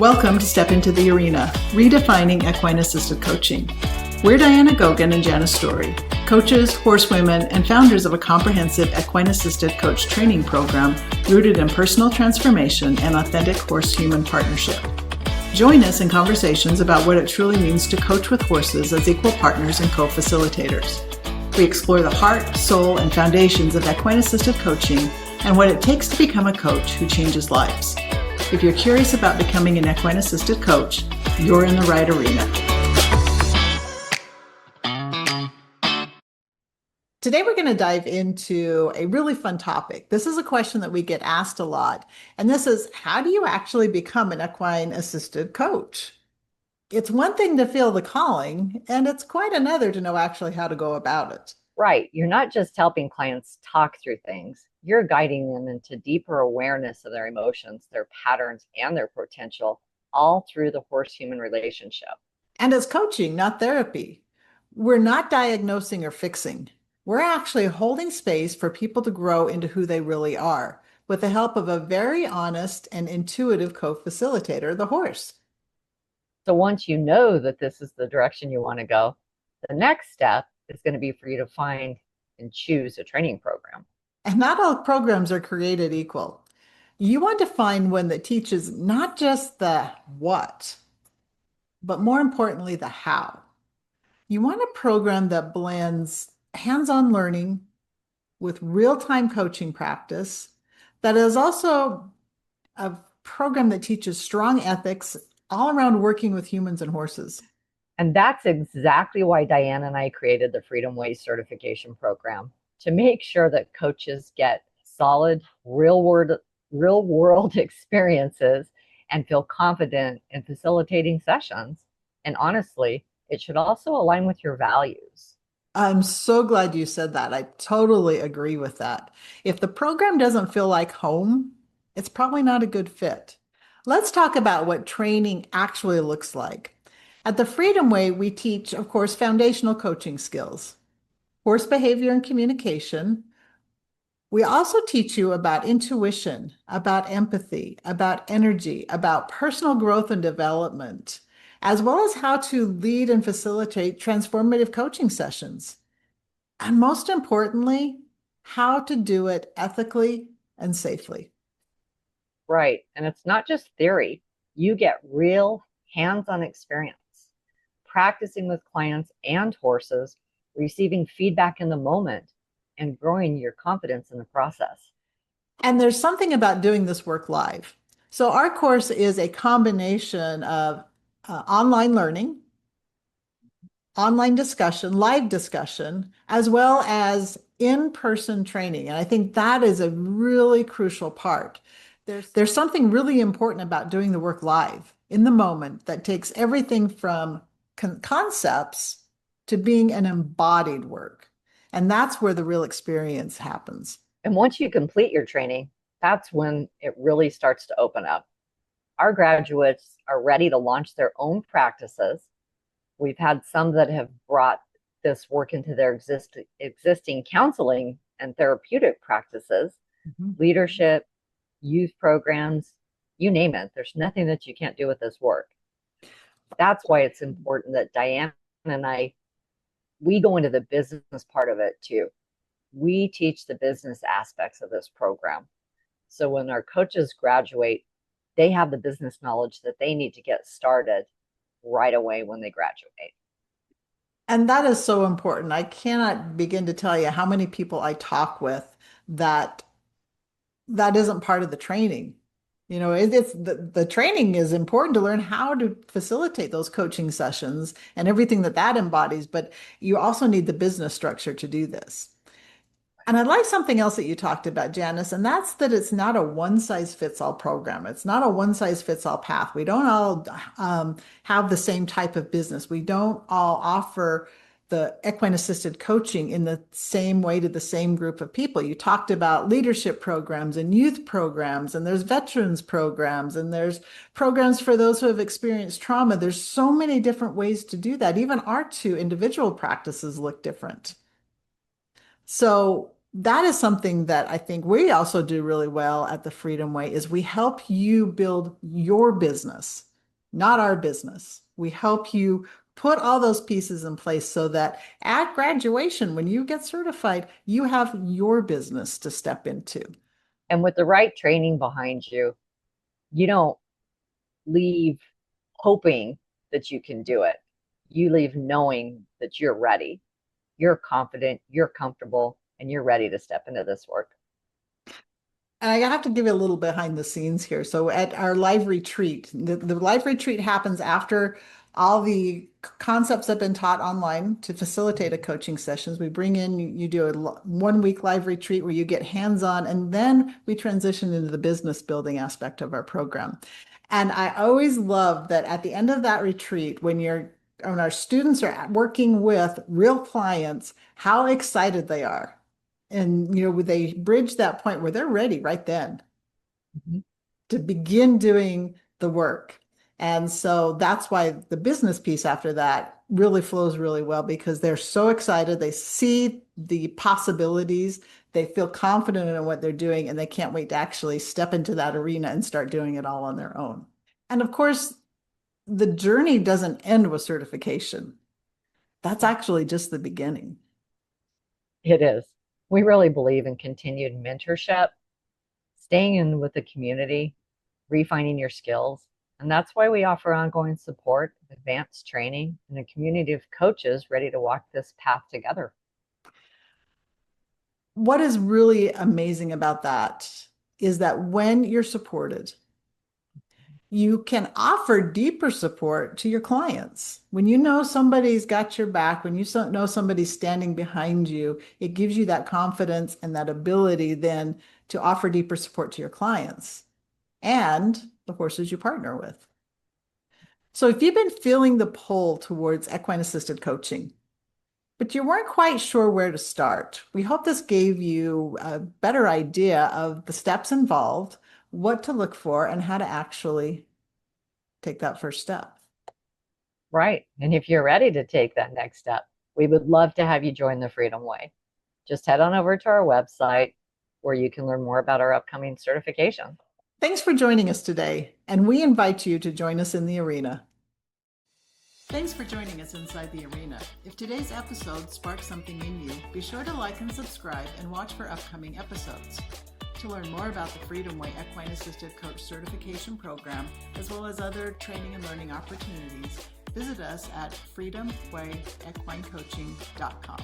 Welcome to Step Into the Arena, redefining equine-assisted coaching. We're Diana Gogan and Janice Story, coaches, horsewomen, and founders of a comprehensive equine-assisted coach training program rooted in personal transformation and authentic horse-human partnership. Join us in conversations about what it truly means to coach with horses as equal partners and co-facilitators. We explore the heart, soul, and foundations of equine-assisted coaching and what it takes to become a coach who changes lives. If you're curious about becoming an equine-assisted coach, you're in the right arena. Today, we're going to dive into a really fun topic. This is a question that we get asked a lot, and this is, how do you actually become an equine-assisted coach? It's one thing to feel the calling, and it's quite another to know actually how to go about it. Right. You're not just helping clients talk through things. You're guiding them into deeper awareness of their emotions, their patterns, and their potential, all through the horse-human relationship. And it's coaching, not therapy. We're not diagnosing or fixing. We're actually holding space for people to grow into who they really are, with the help of a very honest and intuitive co-facilitator, the horse. So once you know that this is the direction you want to go, the next step is going to be for you to find and choose a training program. And not all programs are created equal. You want to find one that teaches not just the what, but more importantly, the how. You want a program that blends hands-on learning with real-time coaching practice, that is also a program that teaches strong ethics all around working with humans and horses. And that's exactly why Diana and I created the Freedom Way certification program, to make sure that coaches get solid real-world experiences and feel confident in facilitating sessions. And honestly, it should also align with your values. I'm so glad you said that. I totally agree with that. If the program doesn't feel like home, it's probably not a good fit. Let's talk about what training actually looks like. At the Freedom Way, we teach, of course, foundational coaching skills, horse behavior and communication. We also teach you about intuition, about empathy, about energy, about personal growth and development, as well as how to lead and facilitate transformative coaching sessions. And most importantly, how to do it ethically and safely. Right. And it's not just theory. You get real hands-on experience, practicing with clients and horses, receiving feedback in the moment, and growing your confidence in the process. And there's something about doing this work live. So our course is a combination of online learning, online discussion, live discussion, as well as in-person training. And I think that is a really crucial part. There's something really important about doing the work live in the moment that takes everything from concepts to being an embodied work. And that's where the real experience happens. And once you complete your training, that's when it really starts to open up. Our graduates are ready to launch their own practices. We've had some that have brought this work into their existing counseling and therapeutic practices, leadership, youth programs, you name it. There's nothing that you can't do with this work. That's why it's important that Diana and I, we go into the business part of it too. We teach the business aspects of this program. So when our coaches graduate, they have the business knowledge that they need to get started right away when they graduate. And that is so important. I cannot begin to tell you how many people I talk with that isn't part of the training. You know, it's the training is important to learn how to facilitate those coaching sessions and everything that embodies, but you also need the business structure to do this. And I like something else that you talked about, Janice, and that's that it's not a one-size-fits-all program. It's not a one-size-fits-all path. We don't all have the same type of business. We don't all offer the equine-assisted coaching in the same way to the same group of people. You talked about leadership programs and youth programs, and there's veterans programs, and there's programs for those who have experienced trauma. There's so many different ways to do that. Even our two individual practices look different. So that is something that I think we also do really well at the Freedom Way, is we help you build your business not our business. We help you put all those pieces in place so that at graduation, when you get certified, you have your business to step into. And with the right training behind you, you don't leave hoping that you can do it. You leave knowing that you're ready, you're confident, you're comfortable, and you're ready to step into this work. And I have to give you a little behind the scenes here. So at our live retreat, the live retreat happens after all the concepts have been taught online to facilitate a coaching sessions. We bring in, you do a 1 week live retreat where you get hands-on, and then we transition into the business building aspect of our program. And I always love that at the end of that retreat, when our students are working with real clients, how excited they are. And, they bridge that point where they're ready right then Mhm. to begin doing the work. And so that's why the business piece after that really flows really well because they're so excited. They see the possibilities. They feel confident in what they're doing, and they can't wait to actually step into that arena and start doing it all on their own. And of course, the journey doesn't end with certification. That's actually just the beginning. It is. We really believe in continued mentorship, staying in with the community, refining your skills. And that's why we offer ongoing support, advanced training, and a community of coaches ready to walk this path together. What is really amazing about that is that when you're supported, you can offer deeper support to your clients. When you know somebody's got your back, when you know somebody's standing behind you, it gives you that confidence and that ability then to offer deeper support to your clients and the horses you partner with. So if you've been feeling the pull towards equine assisted coaching, but you weren't quite sure where to start, we hope this gave you a better idea of the steps involved, what to look for, and how to actually take that first step. Right. And if you're ready to take that next step, we would love to have you join the Freedom Way. Just head on over to our website where you can learn more about our upcoming certification. Thanks for joining us today, and we invite you to join us in the arena. Thanks for joining us inside the arena. If today's episode sparked something in you, be sure to like and subscribe and watch for upcoming episodes. To learn more about the Freedom Way Equine Assisted Coach Certification Program, as well as other training and learning opportunities, visit us at freedomwayequinecoaching.com.